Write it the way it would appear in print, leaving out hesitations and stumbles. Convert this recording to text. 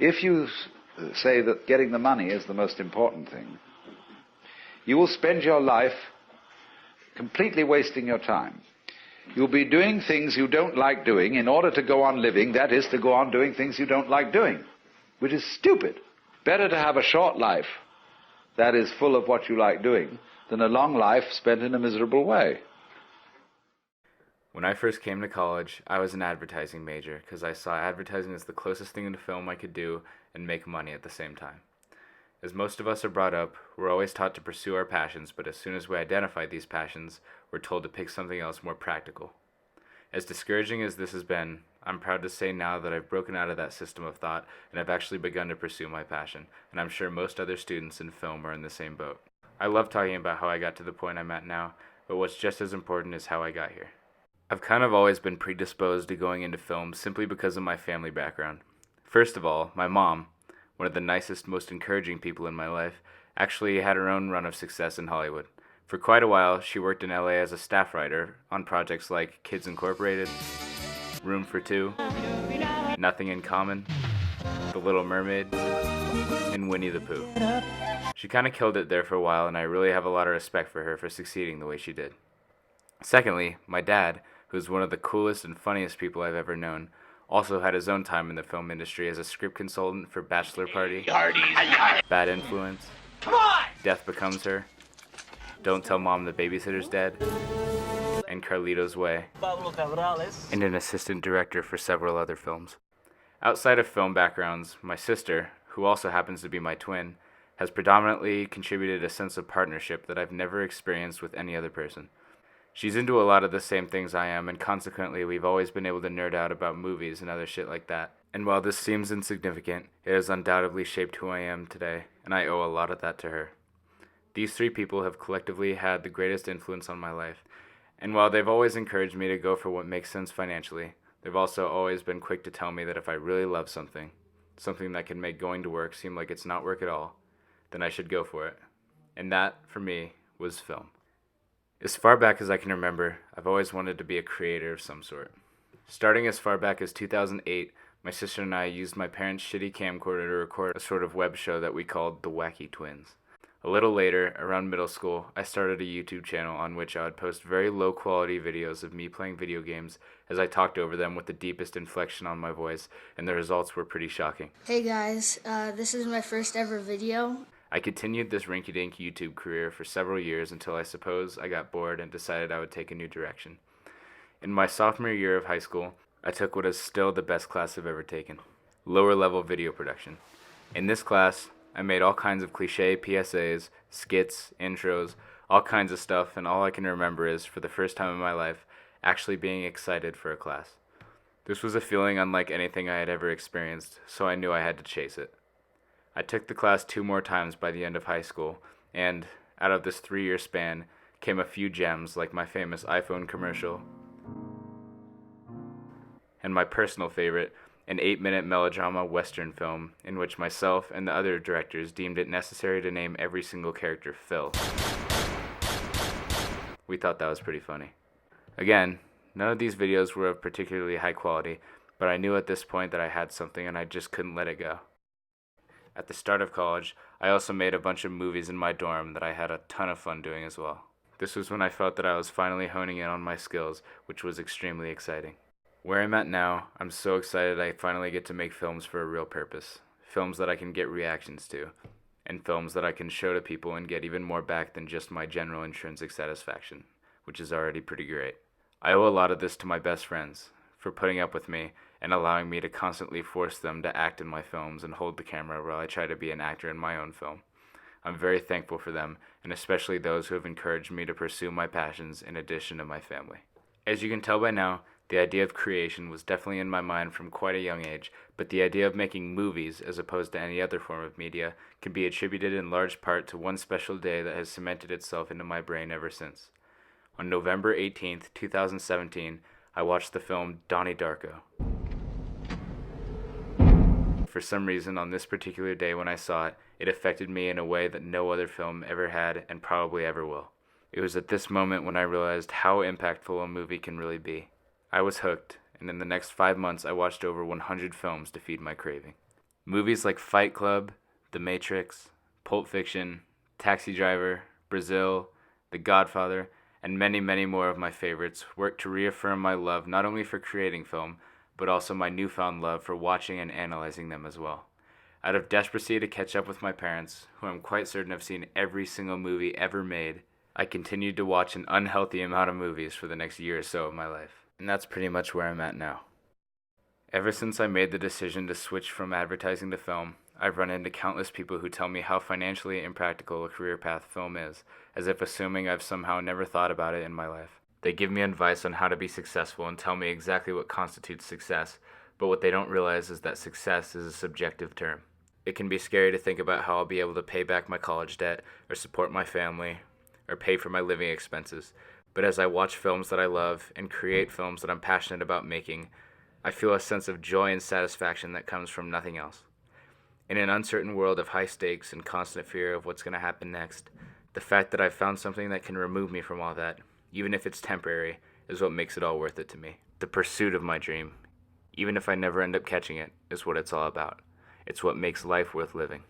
If you say that getting the money is the most important thing, you will spend your life completely wasting your time. You'll be doing things you don't like doing in order to go on living, that is, to go on doing things you don't like doing, which is stupid. Better to have a short life that is full of what you like doing than a long life spent in a miserable way. When I first came to college, I was an advertising major because I saw advertising as the closest thing to film I could do and make money at the same time. As most of us are brought up, we're always taught to pursue our passions, but as soon as we identify these passions, we're told to pick something else more practical. As discouraging as this has been, I'm proud to say now that I've broken out of that system of thought and I've actually begun to pursue my passion, and I'm sure most other students in film are in the same boat. I love talking about how I got to the point I'm at now, but what's just as important is how I got here. I've kind of always been predisposed to going into film simply because of my family background. First of all, my mom, one of the nicest, most encouraging people in my life, actually had her own run of success in Hollywood. For quite a while, she worked in LA as a staff writer on projects like Kids Incorporated, Room for Two, Nothing in Common, The Little Mermaid, and Winnie the Pooh. She kind of killed it there for a while, and I really have a lot of respect for her for succeeding the way she did. Secondly, my dad, who's one of the coolest and funniest people I've ever known, also had his own time in the film industry as a script consultant for Bachelor Party, Bad Influence, Death Becomes Her, Don't Tell Mom the Babysitter's Dead, and Carlito's Way, and an assistant director for several other films. Outside of film backgrounds, my sister, who also happens to be my twin, has predominantly contributed a sense of partnership that I've never experienced with any other person. She's into a lot of the same things I am, and consequently we've always been able to nerd out about movies and other shit like that. And while this seems insignificant, it has undoubtedly shaped who I am today, and I owe a lot of that to her. These three people have collectively had the greatest influence on my life, and while they've always encouraged me to go for what makes sense financially, they've also always been quick to tell me that if I really love something that can make going to work seem like it's not work at all, then I should go for it. And that, for me, was film. As far back as I can remember, I've always wanted to be a creator of some sort. Starting as far back as 2008, my sister and I used my parents' shitty camcorder to record a sort of web show that we called The Wacky Twins. A little later, around middle school, I started a YouTube channel on which I would post very low-quality videos of me playing video games as I talked over them with the deepest inflection on my voice, and the results were pretty shocking. Hey guys, this is my first ever video. I continued this rinky-dink YouTube career for several years until I suppose I got bored and decided I would take a new direction. In my sophomore year of high school, I took what is still the best class I've ever taken, lower-level video production. In this class, I made all kinds of cliche PSAs, skits, intros, all kinds of stuff, and all I can remember is, for the first time in my life, actually being excited for a class. This was a feeling unlike anything I had ever experienced, so I knew I had to chase it. I took the class 2 more times by the end of high school, and out of this 3-year span came a few gems like my famous iPhone commercial, and my personal favorite, an 8-minute melodrama Western film in which myself and the other directors deemed it necessary to name every single character Phil. We thought that was pretty funny. Again, none of these videos were of particularly high quality, but I knew at this point that I had something and I just couldn't let it go. At the start of college, I also made a bunch of movies in my dorm that I had a ton of fun doing as well. This was when I felt that I was finally honing in on my skills, which was extremely exciting. Where I'm at now, I'm so excited I finally get to make films for a real purpose. Films that I can get reactions to, and films that I can show to people and get even more back than just my general intrinsic satisfaction, which is already pretty great. I owe a lot of this to my best friends, for putting up with me and allowing me to constantly force them to act in my films and hold the camera while I try to be an actor in my own film. I'm very thankful for them, and especially those who have encouraged me to pursue my passions in addition to my family. As you can tell by now, the idea of creation was definitely in my mind from quite a young age, but the idea of making movies, as opposed to any other form of media, can be attributed in large part to one special day that has cemented itself into my brain ever since. On November 18th, 2017, I watched the film Donnie Darko. For some reason, on this particular day when I saw it, it affected me in a way that no other film ever had and probably ever will. It was at this moment when I realized how impactful a movie can really be. I was hooked, and in the next 5 months I watched over 100 films to feed my craving. Movies like Fight Club, The Matrix, Pulp Fiction, Taxi Driver, Brazil, The Godfather, and many, many more of my favorites work to reaffirm my love not only for creating film, but also my newfound love for watching and analyzing them as well. Out of desperacy to catch up with my parents, who I'm quite certain have seen every single movie ever made, I continued to watch an unhealthy amount of movies for the next year or so of my life. And that's pretty much where I'm at now. Ever since I made the decision to switch from advertising to film, I've run into countless people who tell me how financially impractical a career path film is, as if assuming I've somehow never thought about it in my life. They give me advice on how to be successful and tell me exactly what constitutes success, but what they don't realize is that success is a subjective term. It can be scary to think about how I'll be able to pay back my college debt, or support my family, or pay for my living expenses. But as I watch films that I love and create films that I'm passionate about making, I feel a sense of joy and satisfaction that comes from nothing else. In an uncertain world of high stakes and constant fear of what's going to happen next, the fact that I've found something that can remove me from all that, even if it's temporary, is what makes it all worth it to me. The pursuit of my dream, even if I never end up catching it, is what it's all about. It's what makes life worth living.